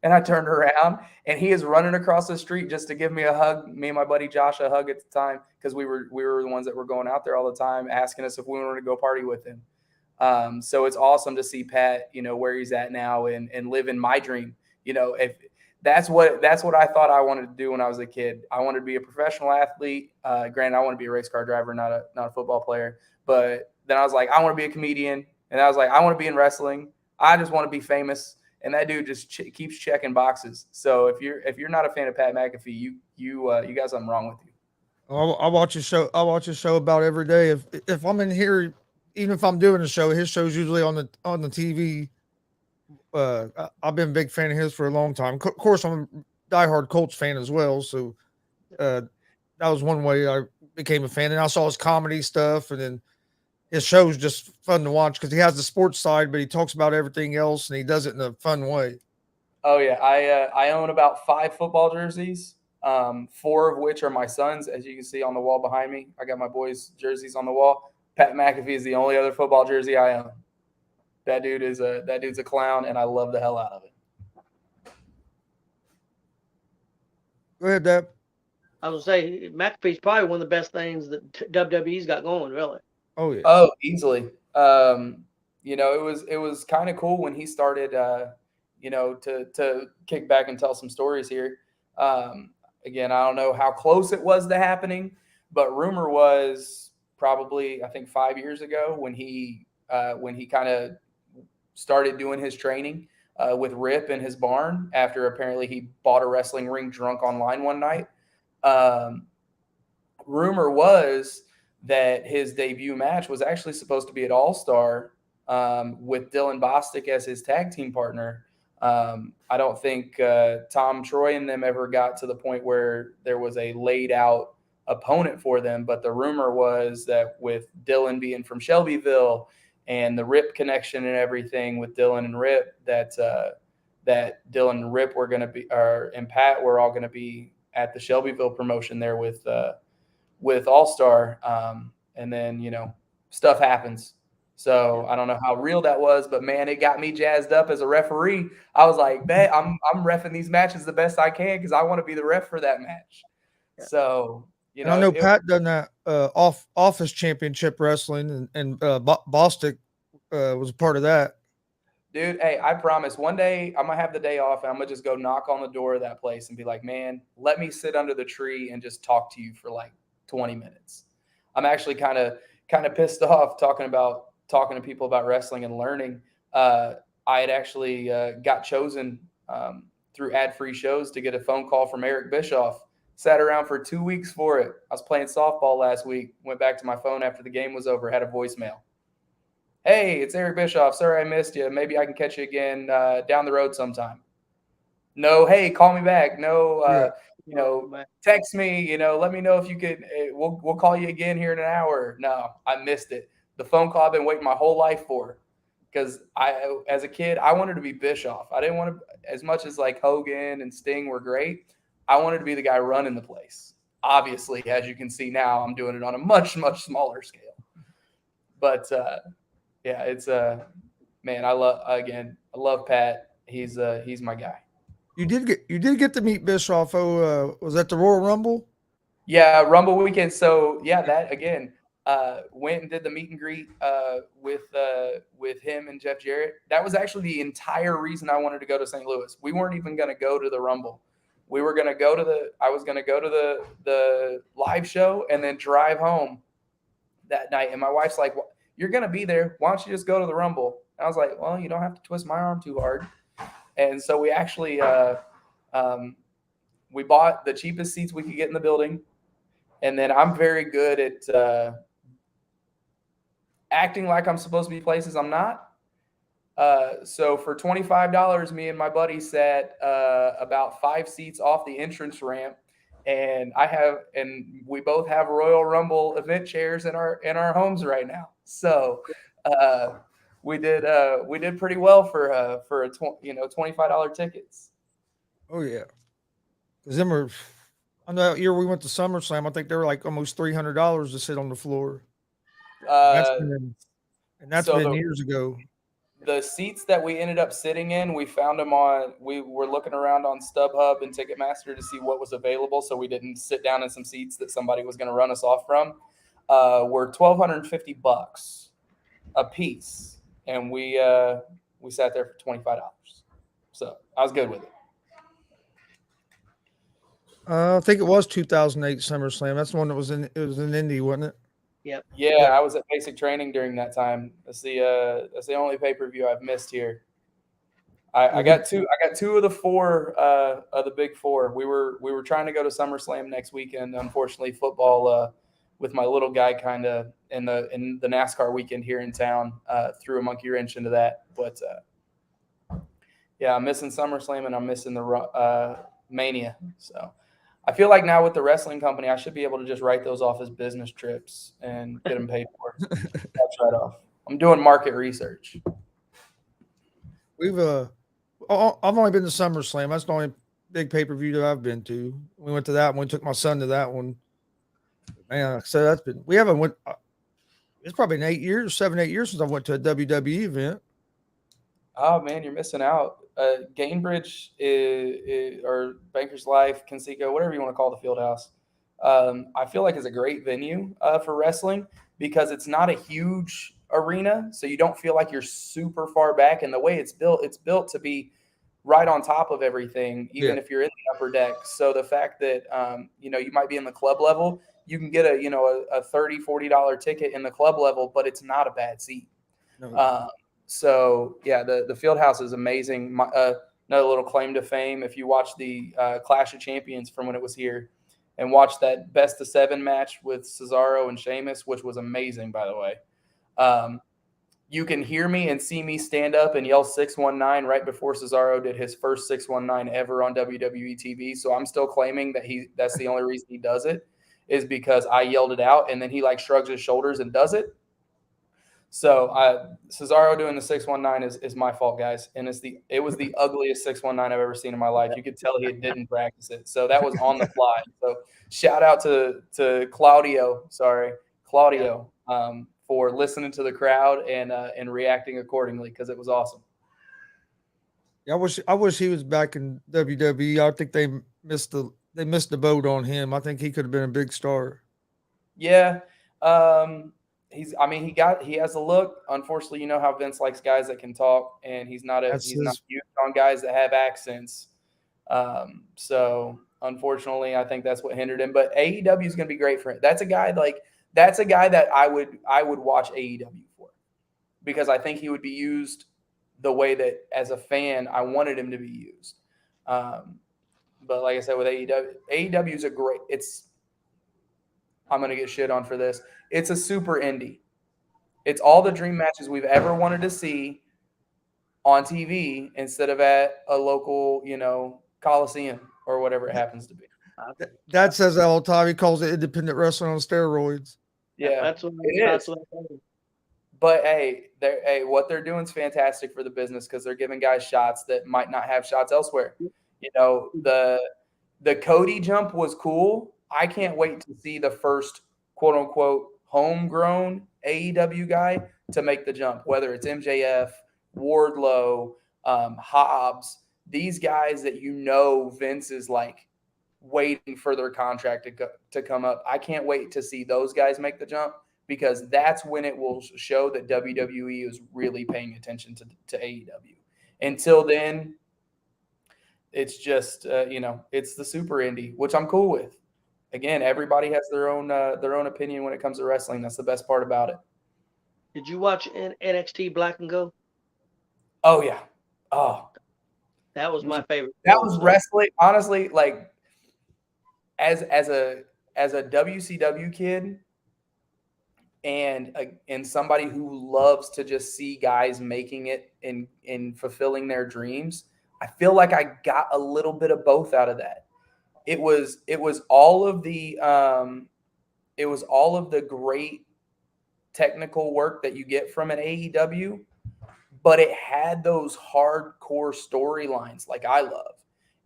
And I turned around, and he is running across the street just to give me a hug, me and my buddy Josh a hug at the time, because we were the ones that were going out there all the time, asking us if we wanted to go party with him. So it's awesome to see Pat, you know, where he's at now and living my dream. You know, if that's what I thought I wanted to do when I was a kid. I wanted to be a professional athlete. Granted, I want to be a race car driver, not a football player. But then I was like, I want to be a comedian, and I was like, I want to be in wrestling. I just want to be famous. And that dude just keeps checking boxes. So if you're not a fan of Pat McAfee, you got something wrong with you. I watch his show. I watch his show about every day. If I'm in here, even if I'm doing a show, his show's usually on the TV. I've been a big fan of his for a long time. Of course, I'm a diehard Colts fan as well. So that was one way I became a fan. And I saw his comedy stuff, and then his show's just fun to watch because he has the sports side, but he talks about everything else and he does it in a fun way. Oh yeah, I own about 5 football jerseys, 4 of which are my son's, as you can see on the wall behind me. I got my boys' jerseys on the wall. Pat McAfee is the only other football jersey I own. That dude's a clown, and I love the hell out of it. Go ahead, Deb. I was gonna say McAfee's probably one of the best things that WWE's got going. Really. Oh yeah. Oh, easily. It was kind of cool when he started. To kick back and tell some stories here. Again, I don't know how close it was to happening, but rumor was probably I think 5 years ago when he kind of started doing his training with Rip in his barn after apparently he bought a wrestling ring drunk online one night. Um, Rumor was that his debut match was actually supposed to be at All Star with Dylan Bostic as his tag team partner. I don't think Tom Troy and them ever got to the point where there was a laid out opponent for them. But the rumor was that with Dylan being from Shelbyville and the Rip connection and everything with Dylan and Rip, that Dylan and Rip were going to be, and Pat were all going to be at the Shelbyville promotion there with All Star. And then stuff happens. So I don't know how real that was, but man, it got me jazzed up as a referee. I was like, bet I'm reffing these matches the best I can because I want to be the ref for that match. Yeah. So And I know Pat done that office championship wrestling, and Bostic was a part of that. Dude, hey, I promise one day I'm gonna have the day off and I'm gonna just go knock on the door of that place and be like, man, let me sit under the tree and just talk to you for like 20 minutes. I'm actually kind of pissed off talking to people about wrestling and learning. I had actually got chosen through ad-free shows to get a phone call from Eric Bischoff. Sat around for 2 weeks for it. I was playing softball last week. Went back to my phone after the game was over. Had a voicemail. Hey, it's Eric Bischoff. Sorry I missed you. Maybe I can catch you again down the road sometime. No, hey, call me back. No, text me. Let me know if you could. We'll call you again here in an hour. No, I missed it. The phone call I've been waiting my whole life for, because as a kid, I wanted to be Bischoff. I didn't want to, as much as like Hogan and Sting were great, I wanted to be the guy running the place. Obviously, as you can see now, I'm doing it on a much, much smaller scale. But yeah, it's man, I love Pat. He's my guy. You did get to meet Bischoff. Was that the Royal Rumble? Yeah, Rumble weekend. So yeah, that again. Went and did the meet and greet with him and Jeff Jarrett. That was actually the entire reason I wanted to go to St. Louis. We weren't even going to go to the Rumble. I was going to go to the live show and then drive home that night. And my wife's like, well, you're going to be there. Why don't you just go to the Rumble? And I was like, well, you don't have to twist my arm too hard. And so we actually we bought the cheapest seats we could get in the building. And then I'm very good at acting like I'm supposed to be places I'm not. So for $25, me and my buddy sat about 5 seats off the entrance ramp, and we both have Royal Rumble event chairs in our homes right now. So we did pretty well for $25 tickets. Oh yeah, because them were. I know that year we went to SummerSlam. I think they were like almost $300 to sit on the floor. That's been years ago. The seats that we ended up sitting in, we found them we were looking around on StubHub and Ticketmaster to see what was available, so we didn't sit down in some seats that somebody was going to run us off from. Were $1,250 a piece, and we sat there for $25. So I was good with it. I think it was 2008 SummerSlam. That's the one that was in Indy, wasn't it? Yep. Yeah, I was at basic training during that time. That's the only pay-per-view I've missed here. I got two of the 4 of the big 4. We were trying to go to SummerSlam next weekend. Unfortunately, football with my little guy kind of in the NASCAR weekend here in town threw a monkey wrench into that. But yeah, I'm missing SummerSlam and I'm missing the Mania. So I feel like now with the wrestling company, I should be able to just write those off as business trips and get them paid for. That's right off. I'm doing market research. We've I've only been to SummerSlam. That's the only big pay per view that I've been to. We went to that one. We took my son to that one. Man, so that's been. We haven't went. It's probably been 8 years, 7, 8 years since I went to a WWE event. Oh man, you're missing out. Gainbridge or Banker's Life, Conseco, whatever you want to call the field house. I feel like it's a great venue for wrestling because it's not a huge arena, so you don't feel like you're super far back. And the way it's built to be right on top of everything, even if you're in the upper deck. So the fact that you might be in the club level, you can get a $30, $40 ticket in the club level, but it's not a bad seat. No. So yeah, the field house is amazing. Another little claim to fame: if you watch the Clash of Champions from when it was here, and watch that best of 7 match with Cesaro and Sheamus, which was amazing, by the way. You can hear me and see me stand up and yell 619 right before Cesaro did his first 619 ever on WWE TV. So I'm still claiming that that's the only reason he does it, is because I yelled it out, and then he like shrugs his shoulders and does it. So Cesaro doing the 619 is my fault, guys, and it was the ugliest 619 I've ever seen in my life. You could tell he didn't practice it, so that was on the fly. So shout out to Claudio, for listening to the crowd and reacting accordingly, because it was awesome. Yeah, I wish he was back in WWE. I think they missed the boat on him. I think he could have been a big star. Yeah. He has a look. Unfortunately, you know how Vince likes guys that can talk, and he's not used on guys that have accents. So unfortunately, I think that's what hindered him. But AEW is going to be great for him. That's a guy that I would watch AEW for, because I think he would be used the way that as a fan I wanted him to be used. But like I said, with AEW is I'm going to get shit on for this. It's a super indie. It's all the dream matches we've ever wanted to see on TV instead of at a local, Coliseum or whatever it happens to be. That says that all the time. He calls it independent wrestling on steroids. Yeah, that's what it is. But hey, what they're doing is fantastic for the business, because they're giving guys shots that might not have shots elsewhere. The Cody jump was cool. I can't wait to see the first quote unquote homegrown AEW guy to make the jump, whether it's MJF, Wardlow, Hobbs, these guys that Vince is like waiting for their contract to come up. I can't wait to see those guys make the jump, because that's when it will show that WWE is really paying attention to AEW. Until then, it's just it's the super indie, which I'm cool with. Again, everybody has their own opinion when it comes to wrestling. That's the best part about it. Did you watch NXT Black and Go? Oh yeah. Oh, that was my favorite. That was wrestling. Honestly, like as a WCW kid and somebody who loves to just see guys making it and fulfilling their dreams, I feel like I got a little bit of both out of that. It was all of the great technical work that you get from an AEW, but it had those hardcore storylines like I love.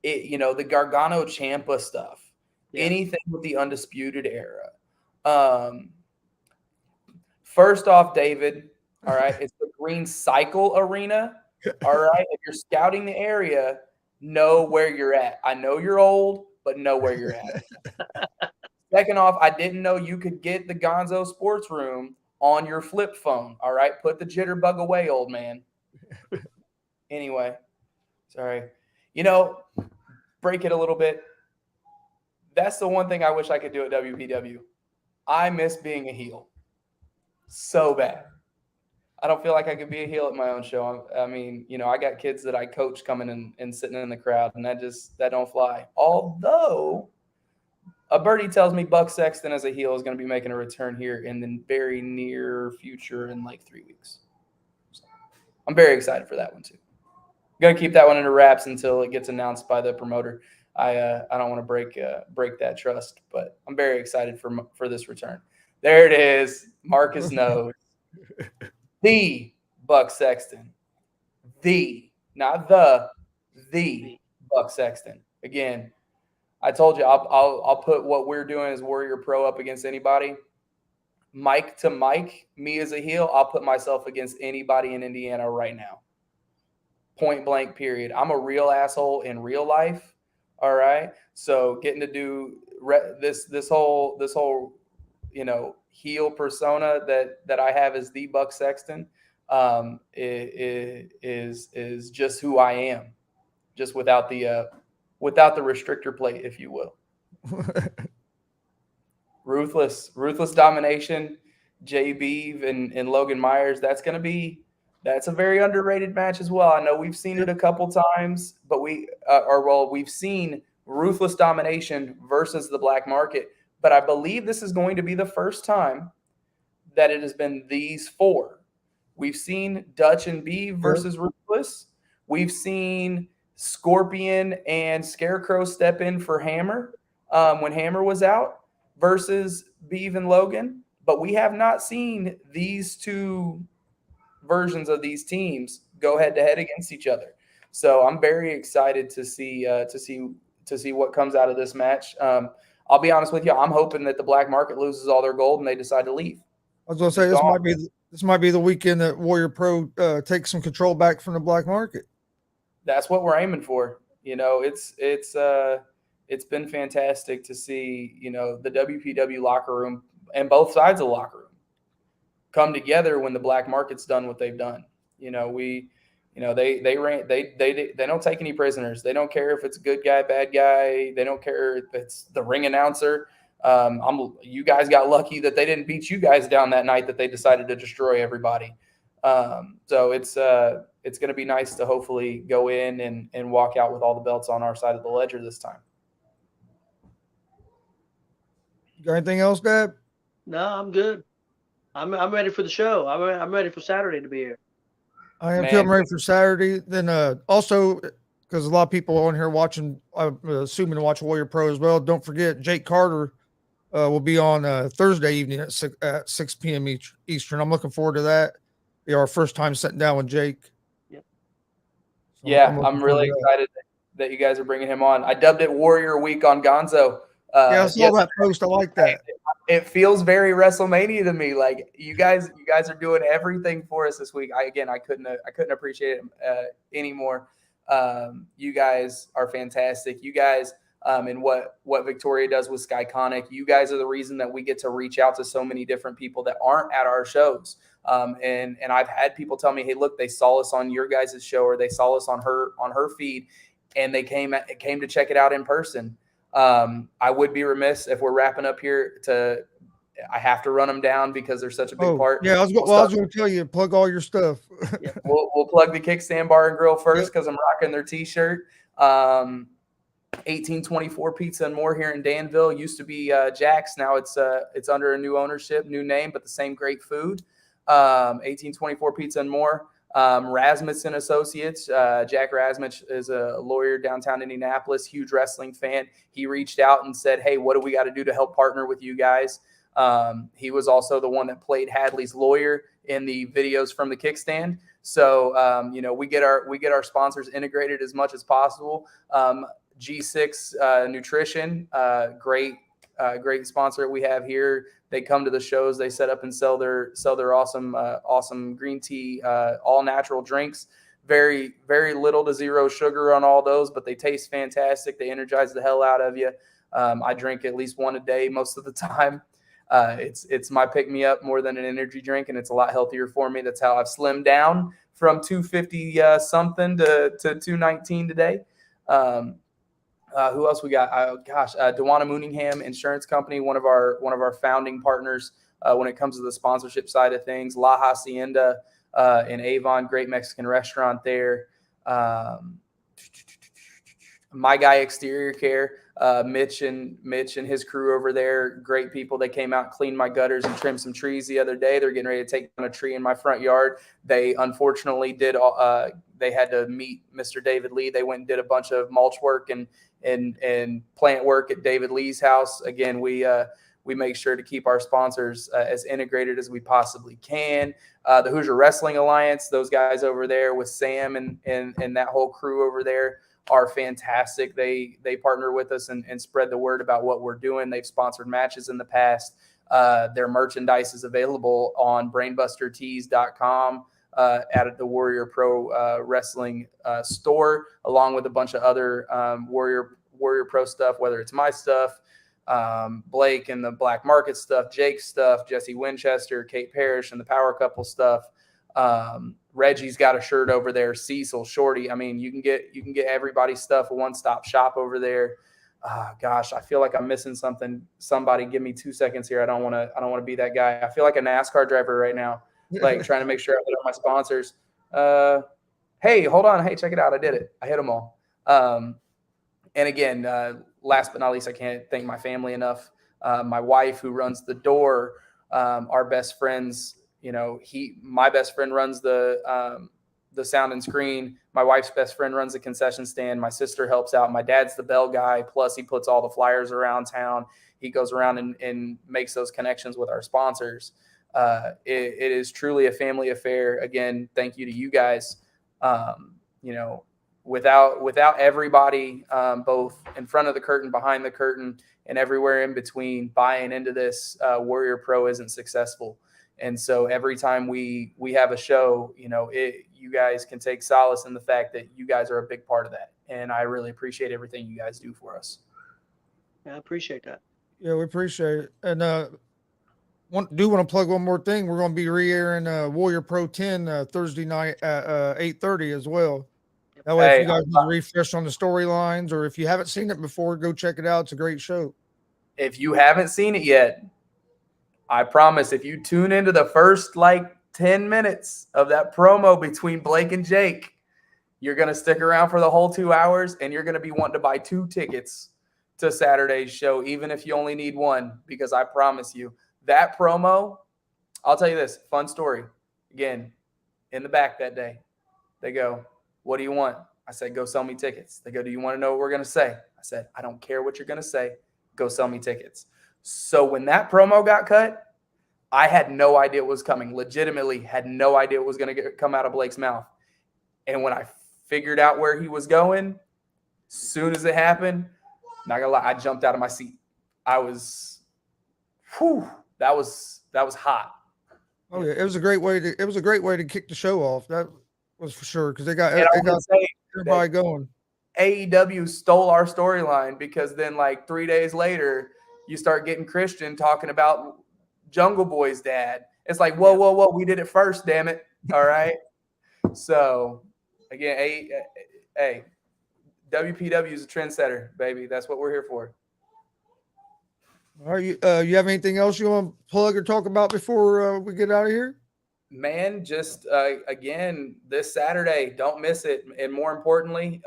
It, the Gargano Ciampa stuff, anything with the Undisputed Era. First off, David, all right, it's the Green Cycle Arena. All right, if you're scouting the area, know where you're at. I know you're old, but know where you're at. Second off, I didn't know you could get the Gonzo Sports Room on your flip phone. All right, put the jitterbug away, old man. Anyway, sorry. Break it a little bit. That's the one thing I wish I could do at WPW. I miss being a heel so bad. I don't feel like I could be a heel at my own show. I mean, I got kids that I coach coming and sitting in the crowd, and that don't fly. Although a birdie tells me Buck Sexton as a heel is going to be making a return here in the very near future in like 3 weeks. So I'm very excited for that one too. I'm going to keep that one under wraps until it gets announced by the promoter. I don't want to break that trust, but I'm very excited for this return. There it is. Marcus knows. The Buck Sexton. Not the Buck Sexton. Again, I told you I'll put what we're doing as Warrior Pro up against anybody. Mike to Mike, me as a heel, I'll put myself against anybody in Indiana right now. Point blank, period. I'm a real asshole in real life. All right. So getting to do this whole heel persona that I have as the Buck Sexton is just who I am, just without the restrictor plate, if you will. Ruthless domination. JB and Logan Myers. That's a very underrated match as well. I know we've seen it a couple times, but we've seen ruthless domination versus the Black Market. But I believe this is going to be the first time that it has been these four. We've seen Dutch and Beeve versus Ruthless. We've seen Scorpion and Scarecrow step in for Hammer when Hammer was out versus Beeve and Logan. But we have not seen these two versions of these teams go head to head against each other. So I'm very excited to see what comes out of this match. I'll be honest with you. I'm hoping that the Black Market loses all their gold and they decide to leave. I was going to say this might be the weekend that Warrior Pro takes some control back from the Black Market. That's what we're aiming for. It's been fantastic to see the WPW locker room and both sides of the locker room come together when the Black Market's done what they've done. They don't take any prisoners. They don't care if it's a good guy, bad guy. They don't care if it's the ring announcer. You guys got lucky that they didn't beat you guys down that night that they decided to destroy everybody. So it's going to be nice to hopefully go in and walk out with all the belts on our side of the ledger this time. Got anything else, Dad? No, I'm good. I'm ready for the show. I'm ready for Saturday to be here. I am too. I'm ready for Saturday. Then also, because a lot of people on here watching, I'm assuming to watch Warrior Pro as well. Don't forget, Jake Carter will be on Thursday evening at 6 p.m. Eastern. I'm looking forward to that. Be our first time sitting down with Jake. Yep. So I'm really excited that you guys are bringing him on. I dubbed it Warrior Week on Gonzo. I saw that post. I like that. It feels very WrestleMania to me. Like you guys are doing everything for us this week. I couldn't appreciate it anymore. You guys are fantastic. You guys and what Victoria does with Skyconic. You guys are the reason that we get to reach out to so many different people that aren't at our shows. And I've had people tell me, hey, look, they saw us on your guys' show or they saw us on her feed, and they came to check it out in person. I would be remiss if we're wrapping up here I have to run them down because they're such a big part. Yeah, I was going to tell you, plug all your stuff. Yeah. We'll plug the Kickstand Bar and Grill first because I'm rocking their t-shirt. 1824 Pizza and More here in Danville. Used to be Jack's. Now it's under a new ownership, new name, but the same great food. 1824 Pizza and More. Rasmussen Associates. Jack Rasmussen is a lawyer downtown Indianapolis, huge wrestling fan. He reached out and said, hey, what do we got to do to help partner with you guys? He was also the one that played Hadley's lawyer in the videos from the Kickstand. So, we get our sponsors integrated as much as possible. G6 Nutrition, great sponsor that we have here. They come to the shows. They set up and sell their awesome green tea, all natural drinks. Very, very little to zero sugar on all those, but they taste fantastic. They energize the hell out of you. I drink at least one a day most of the time. It's my pick me up more than an energy drink, and it's a lot healthier for me. That's how I've slimmed down from 250 something to 219 today. Who else we got? Dewana Mooningham Insurance Company, one of our founding partners when it comes to the sponsorship side of things. La Hacienda in Avon, great Mexican restaurant there. my guy Exterior Care, Mitch and his crew over there, great people. They came out, cleaned my gutters, and trimmed some trees the other day. They're getting ready to take down a tree in my front yard. They unfortunately did. They had to meet Mr. David Lee. They went and did a bunch of mulch work and plant work at David Lee's house. Again, we make sure to keep our sponsors as integrated as we possibly can. The Hoosier Wrestling Alliance, those guys over there with Sam and that whole crew over there are fantastic. They partner with us and spread the word about what we're doing. They've sponsored matches in the past. Their merchandise is available on brainbustertees.com at the Warrior Pro Wrestling store, along with a bunch of other Warrior Pro stuff, whether it's my stuff, Blake and the Black Market stuff, Jake's stuff, Jesse Winchester, Kate Parrish and the Power Couple stuff. Reggie's got a shirt over there. Cecil, Shorty. I mean, you can get everybody's stuff, a one-stop shop over there. Gosh, I feel like I'm missing something. Somebody give me 2 seconds here. I don't want to be that guy. I feel like a NASCAR driver right now, like trying to make sure I hit all my sponsors. Hey, hold on. Hey, check it out. I did it. I hit them all. And again, last but not least, I can't thank my family enough. My wife, who runs the door, our best friends. You know, my best friend runs the sound and screen. My wife's best friend runs the concession stand. My sister helps out. My dad's the bell guy. Plus, he puts all the flyers around town. He goes around and makes those connections with our sponsors. It is truly a family affair. Again, thank you to you guys. You know, without everybody, both in front of the curtain, behind the curtain, and everywhere in between, buying into this, Warrior Pro isn't successful. And so every time we have a show, you know, you guys can take solace in the fact that you guys are a big part of that. And I really appreciate everything you guys do for us. Yeah, I appreciate that. Yeah, we appreciate it. And want to plug one more thing. We're going to be re-airing Warrior Pro 10 Thursday night at 8:30 as well. That way, if you guys need to refresh on the storylines, or if you haven't seen it before, go check it out. It's a great show. If you haven't seen it yet, I promise, if you tune into the first 10 minutes of that promo between Blake and Jake, you're going to stick around for the whole 2 hours, and you're going to be wanting to buy 2 tickets to Saturday's show, even if you only need one, because I promise you that promo, I'll tell you this fun story. Again, in the back that day, they go, "What do you want?" I said, "Go sell me tickets." They go, "Do you want to know what we're going to say?" I said, "I don't care what you're going to say. Go sell me tickets." So when that promo got cut, I had no idea what was coming. Legitimately had no idea what was going to come out of Blake's mouth. And when I figured out where he was going, soon as it happened, not gonna lie, I jumped out of my seat. I was, that was hot. Oh yeah, it was a great way to kick the show off. That was for sure, because they got everybody going. AEW stole our storyline, because then 3 days later, you start getting Christian talking about Jungle Boy's dad. It's like, whoa, we did it first, damn it. All right. So again, hey, WPW is a trendsetter, baby. That's what we're here for. All right, you have anything else you want to plug or talk about before we get out of here? Man, just again, this Saturday, don't miss it. And more importantly,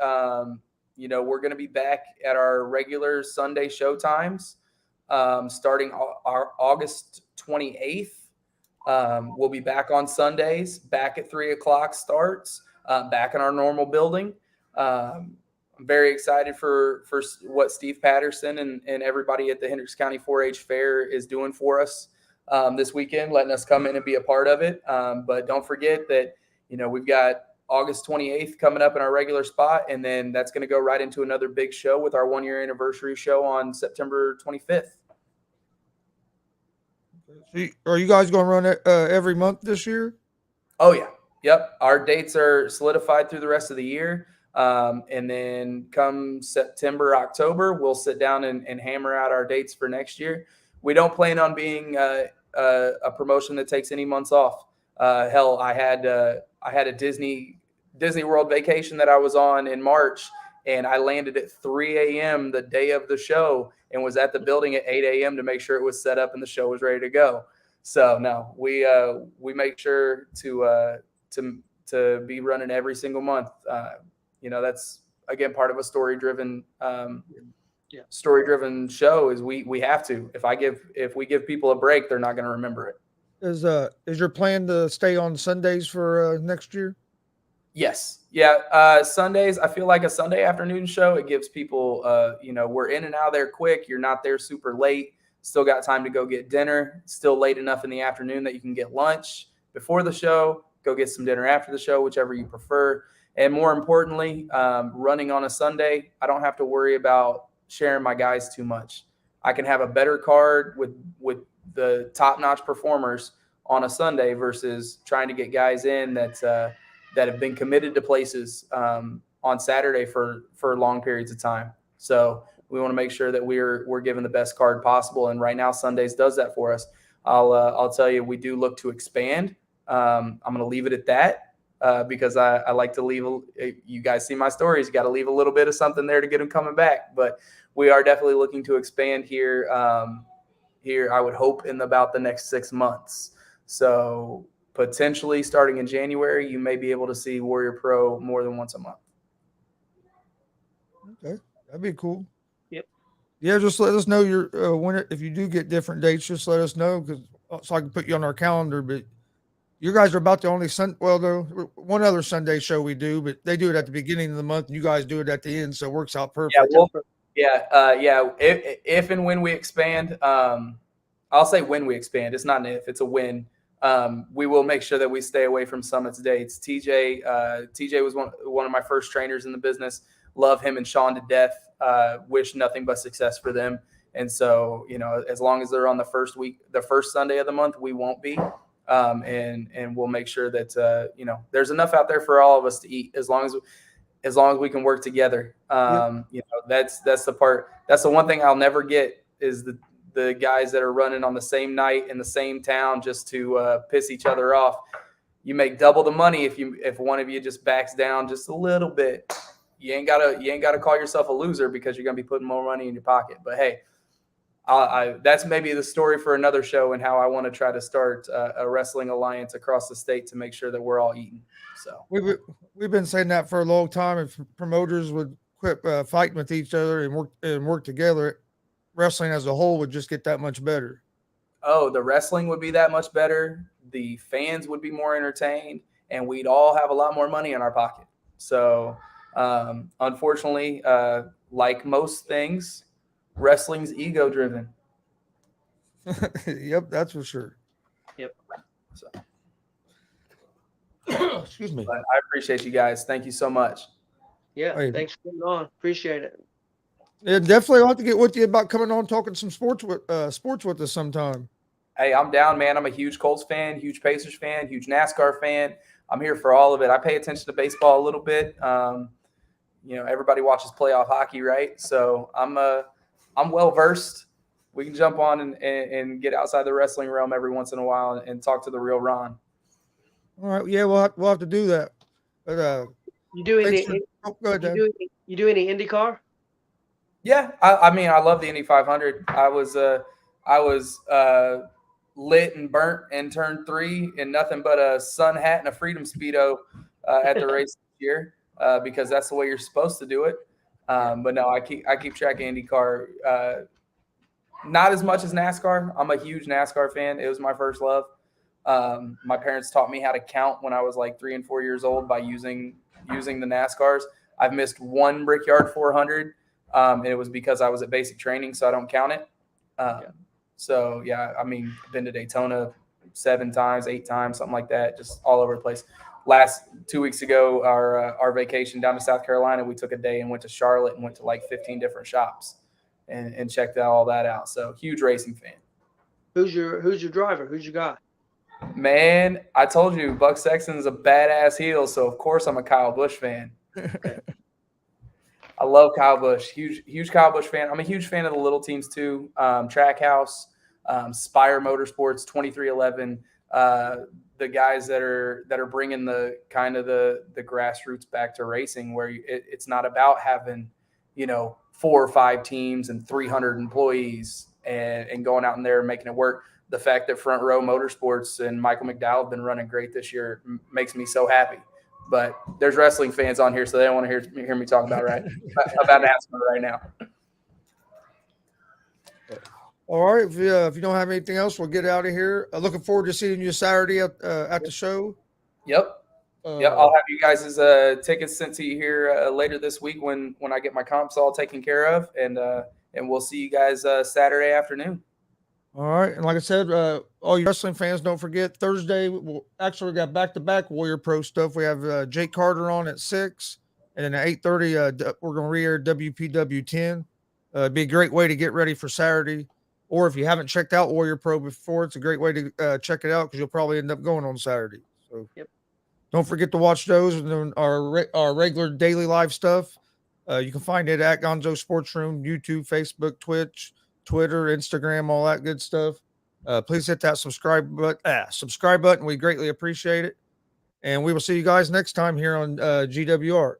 you know, we're going to be back at our regular Sunday show times, starting our August 28th. We'll be back on Sundays, back at 3:00 starts, back in our normal building. I'm very excited for what Steve Patterson and everybody at the Hendricks County 4-H Fair is doing for us this weekend, letting us come in and be a part of it. But don't forget that, you know, we've got August 28th coming up in our regular spot, and then that's going to go right into another big show with our 1-year anniversary show on September 25th. Are you guys going to run it every month this year? Oh, yeah. Yep. Our dates are solidified through the rest of the year. And then come September, October, we'll sit down and hammer out our dates for next year. We don't plan on being a promotion that takes any months off. Hell, I had a Disney World vacation that I was on in March, and I landed at 3 a.m. the day of the show and was at the building at 8 a.m. to make sure it was set up and the show was ready to go. So no, we make sure to be running every single month. You know, that's again, part of a story-driven show is we have to. If we give people a break, they're not going to remember it. Is your plan to stay on Sundays for next year? Yes. Yeah. Sundays, I feel like a Sunday afternoon show, it gives people, we're in and out of there quick. You're not there super late. Still got time to go get dinner. Still late enough in the afternoon that you can get lunch before the show, go get some dinner after the show, whichever you prefer. And more importantly, running on a Sunday, I don't have to worry about sharing my guys too much. I can have a better card with the top-notch performers on a Sunday versus trying to get guys in that have been committed to places on Saturday for long periods of time. So we want to make sure that we're given the best card possible. And right now, Sundays does that for us. I'll tell you, we do look to expand. I'm going to leave it at that because I like to leave. You guys see my stories. You got to leave a little bit of something there to get them coming back. But we are definitely looking to expand here. I would hope in about the next 6 months. So potentially starting in January, you may be able to see Warrior Pro more than once a month. Okay, that'd be cool. Yep. Yeah, just let us know when if you do get different dates. Just let us know so I can put you on our calendar. But you guys are about the only one other Sunday show we do, but they do it at the beginning of the month, and you guys do it at the end, so it works out perfect. Yeah, If and when we expand, I'll say when we expand. It's not an if; it's a when. We will make sure that we stay away from Summit's dates. TJ was one of my first trainers in the business. Love him and Sean to death. Wish nothing but success for them. And so, as long as they're on the first Sunday of the month, we won't be. And we'll make sure that there's enough out there for all of us to eat as long as we can work together. That's the part. That's the one thing I'll never get is the guys that are running on the same night in the same town just to piss each other off. You make double the money if one of you just backs down just a little bit. You ain't gotta call yourself a loser because you're gonna be putting more money in your pocket. But hey, that's maybe the story for another show and how I want to try to start a wrestling alliance across the state to make sure that we're all eating. So we've been saying that for a long time. If promoters would quit fighting with each other and work together, wrestling as a whole would just get that much better. Oh, the wrestling would be that much better. The fans would be more entertained, and we'd all have a lot more money in our pocket. So, unfortunately, like most things, wrestling's ego-driven. Yep, that's for sure. Yep. So, excuse me. But I appreciate you guys. Thank you so much. Yeah, Hey. Thanks for coming on. Appreciate it. Yeah, definitely. I'll have to get with you about coming on talking some sports with us sometime. Hey, I'm down, man. I'm a huge Colts fan, huge Pacers fan, huge NASCAR fan. I'm here for all of it. I pay attention to baseball a little bit. Everybody watches playoff hockey, right? So I'm well versed. We can jump on and get outside the wrestling realm every once in a while and talk to the real Ron. All right. Yeah, we'll have to do that. But you do any? Go ahead, Dad. You do any IndyCar? Yeah, I mean, I love the Indy 500. I was lit and burnt in turn 3 in nothing but a sun hat and a Freedom Speedo at the race this year because that's the way you're supposed to do it. But no, I keep track of IndyCar. Not as much as NASCAR. I'm a huge NASCAR fan. It was my first love. My parents taught me how to count when I was like 3 and 4 years old by using the NASCARs. I've missed one Brickyard 400. And it was because I was at basic training, so I don't count it. So, yeah, I mean, I've been to Daytona 7 times, 8 times, something like that, just all over the place. Last 2 weeks ago, our vacation down to South Carolina, we took a day and went to Charlotte and went to like 15 different shops and checked all that out. So, huge racing fan. Who's your driver? Who's your guy? Man, I told you, Buck Sexton is a badass heel, so of course I'm a Kyle Busch fan. I love Kyle Busch. Huge Kyle Busch fan. I'm a huge fan of the little teams too. Trackhouse, Spire Motorsports, 2311. The guys that are bringing the kind of the grassroots back to racing, where it's not about having 4 or 5 teams and 300 employees and going out in there and making it work. The fact that Front Row Motorsports and Michael McDowell have been running great this year makes me so happy. but there's wrestling fans on here, so they don't want to hear me talk about about NASCAR right now. All right. If you don't have anything else, we'll get out of here. Looking forward to seeing you Saturday at the show. Yep. I'll have you guys' tickets sent to you here later this week when I get my comps all taken care of, and we'll see you guys Saturday afternoon. All right, and like I said, all you wrestling fans, don't forget Thursday. We got back-to-back Warrior Pro stuff. We have Jake Carter on at 6, and then at 8:30, we're going to re-air WPW 10. It'd be a great way to get ready for Saturday. Or if you haven't checked out Warrior Pro before, it's a great way to check it out because you'll probably end up going on Saturday. So don't forget to watch those and then our regular daily live stuff. You can find it at Gonzo Sports Room, YouTube, Facebook, Twitch, Twitter, Instagram, all that good stuff. Please hit that subscribe button. We greatly appreciate it. And we will see you guys next time here on GWR.